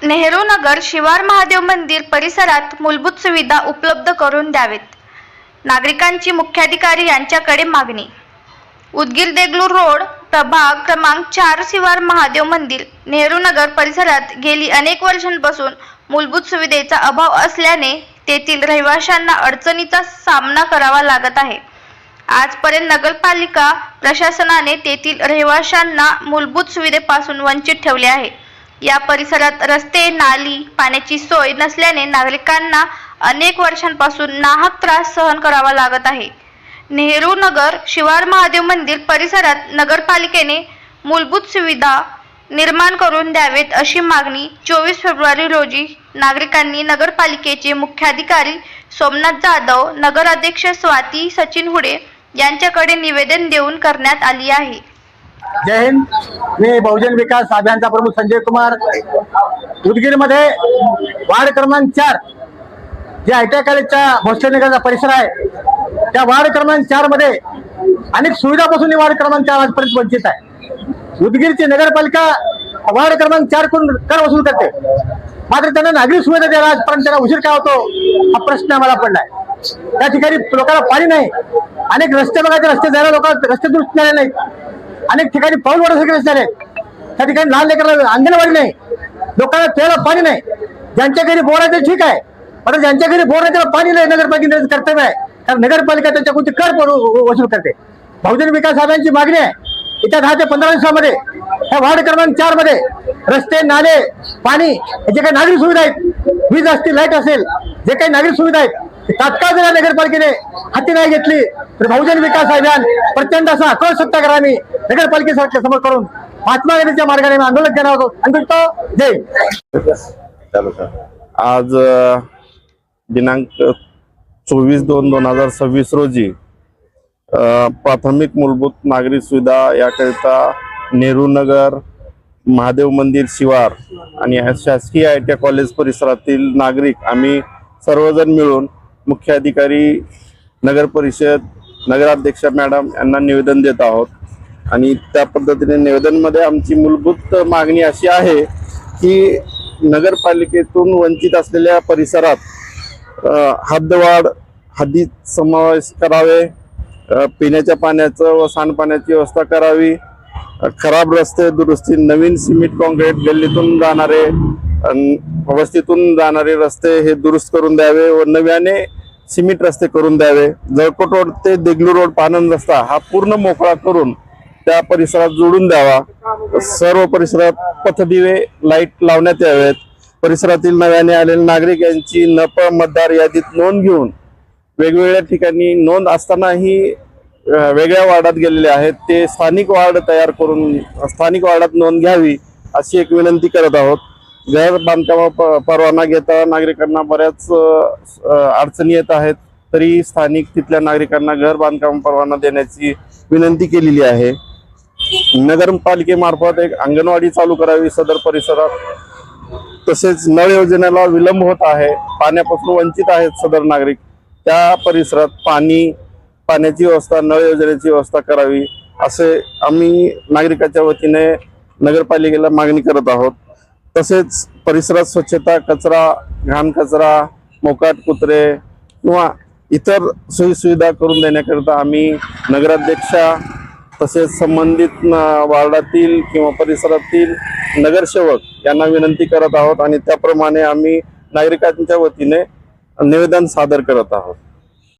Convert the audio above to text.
नेहरू नगर शिवार महादेव मंदिर परिसरात मूलभूत सुविधा उपलब्ध करून द्यावेत. नागरिकांची मुख्याधिकारी यांच्याकडे मागणी. उदगीर देगलूर रोड प्रभाग क्रमांक 4 शिवार महादेव मंदिर नेहरू नगर परिसरात गेली अनेक वर्षांपासून मूलभूत सुविधेचा अभाव असल्याने तेथील रहिवाशांना अडचणीचा सामना करावा लागत आहे. आजपर्यंत नगरपालिका प्रशासनाने तेथील रहिवाशांना मूलभूत सुविधेपासून वंचित ठेवले आहे. या परिसरात रस्ते, नाली, पाण्याची सोय नसल्याने नागरिकांना अनेक वर्षांपासून नाहक त्रास सहन करावा लागत आहे. नेहरू नगर शिवार महादेव मंदिर परिसरात नगरपालिकेने मूलभूत सुविधा निर्माण करून द्यावेत अशी मागणी 24 फेब्रुवारी रोजी नागरिकांनी नगरपालिकेचे मुख्याधिकारी सोमनाथ जाधव, नगराध्यक्ष स्वाती सचिन हुडे यांच्याकडे निवेदन देऊन करण्यात आली आहे. जय हिंद. मी बहुजन विकास अभियानचा प्रमुख संजय कुमार. उदगीरमध्ये वार्ड क्रमांक 4 जे ITI कॉलेजच्या भोसलेनगरचा परिसर आहे, त्या वार्ड क्रमांक 4 मध्ये अनेक सुविधापासून वार्ड क्रमांक 4 आजपर्यंत वंचित आहे. उदगीरची नगरपालिका वार्ड क्रमांक 4 कडून कर वसूल करते, मात्र त्यांना नागरिक सुविधा द्यायला आजपर्यंत त्यांना उशीर का होतो हा प्रश्न आम्हाला पडलाय. त्या ठिकाणी लोकांना पाणी नाही, अनेक रस्ते बघायचे, रस्ते जायला लोक रस्ते दुरुस्त झाले नाहीत, अनेक ठिकाणी पाऊल वाढवण्यासाठी रस्ते आहेत, त्या ठिकाणी लहान लेकरांना अंगणवाडी नाही, लोकांना प्यायला पाणी नाही. ज्यांच्या घरी बोर आहे ते ठीक आहे, पण ज्यांच्या घरी बोर आहे त्याला पाणी नाही नगरपालिकेचं कर्तव्य आहे, कारण नगरपालिका त्यांच्याकडून कर वसूल करते. बहुजन विकास अभियानची मागणी आहे येत्या 10 ते 15 दिवसामध्ये ह्या वार्ड क्रमांक 4 मध्ये रस्ते, नाले, पाणी हे जे काही नागरिक सुविधा आहेत, वीज असतील, लाईट असेल, जे काही नागरिक सुविधा आहेत तात्काळ जर नगरपालिकेने हाती नाही घेतली तर बहुजन विकास अभियान प्रचंड असा आक्रोश सत्याग्रह आम्ही नगरपालिकेच्या समोर करून महात्मा गांधीच्या मार्गाने आंदोलन करणार आहोत. जय. आज दिनांक 24/2/2026 रोजी प्राथमिक मूलभूत नागरिक सुविधा याकरिता नेहरू नगर महादेव मंदिर शिवार आणि शासकीय ITI कॉलेज परिसरातील नागरिक आम्ही सर्वजण मिळून मुख्याधिकारी, नगर परिषद, नगराध्यक्ष मॅडम यांना निवेदन देत आहोत. आणि त्या पद्धतीने निवेदनमध्ये आमची मूलभूत मागणी अशी आहे की नगरपालिकेतून वंचित असलेल्या परिसरात हद्दवाढ, हद्दीत समावेश करावे, पिण्याच्या पाण्याचं व सांडपाण्याची व्यवस्था करावी, खराब रस्ते दुरुस्ती, नवीन सिमेंट कॉन्क्रीट गल्लीतून जाणारे, वस्तीतून जाणारे रस्ते हे दुरुस्त करून द्यावे व नव्याने सिमेंट रस्ते करून द्यावे. जळकोट रोड ते देगलूर रोड पानंद रस्ता हा पूर्ण मोकळा करून त्या परिसरात जोडून द्यावा. सर्व परिसरात पथदिवे, लाईट लावण्यात यावेत. परिसरातील नव्याने आलेले नागरिक यांची नप मतदार यादीत नोंद घेऊन वेगवेगळ्या ठिकाणी नोंद असतानाही वेगळ्या वार्डात गेलेले आहेत, ते स्थानिक वार्ड तयार करून स्थानिक वार्डात नोंद घ्यावी अशी एक विनंती करत आहोत. घर बांधकाम परवाना घेता नागरिकांना बऱ्याच अडचणी येत आहेत, तरी स्थानिक तिथल्या नागरिकांना घर बांधकाम परवाना देण्याची विनंती केलेली आहे. नगरपालिकेमार्फत एक अंगणवाडी चालू करावी सदर परिसरात. तसेच नळ योजनेला विलंब होत आहे, पाण्यापासून वंचित आहेत सदर नागरिक. त्या परिसरात पाण्याची व्यवस्था, नळ योजनेची व्यवस्था करावी असे आम्ही नागरिकाच्या वतीने नगरपालिकेला मागणी करत आहोत. तसेच परिसरात स्वच्छता, कचरा, घाण कचरा, मोकाट कुत्रे किंवा इतर सोयीसुविधा करून देण्याकरिता आम्ही नगराध्यक्षा तसेच संबंधित वार्डातील किंवा परिसरातील नगरसेवक यांना विनंती करत आहोत आणि त्याप्रमाणे आम्ही नागरिकांच्या वतीने निवेदन सादर करत आहोत.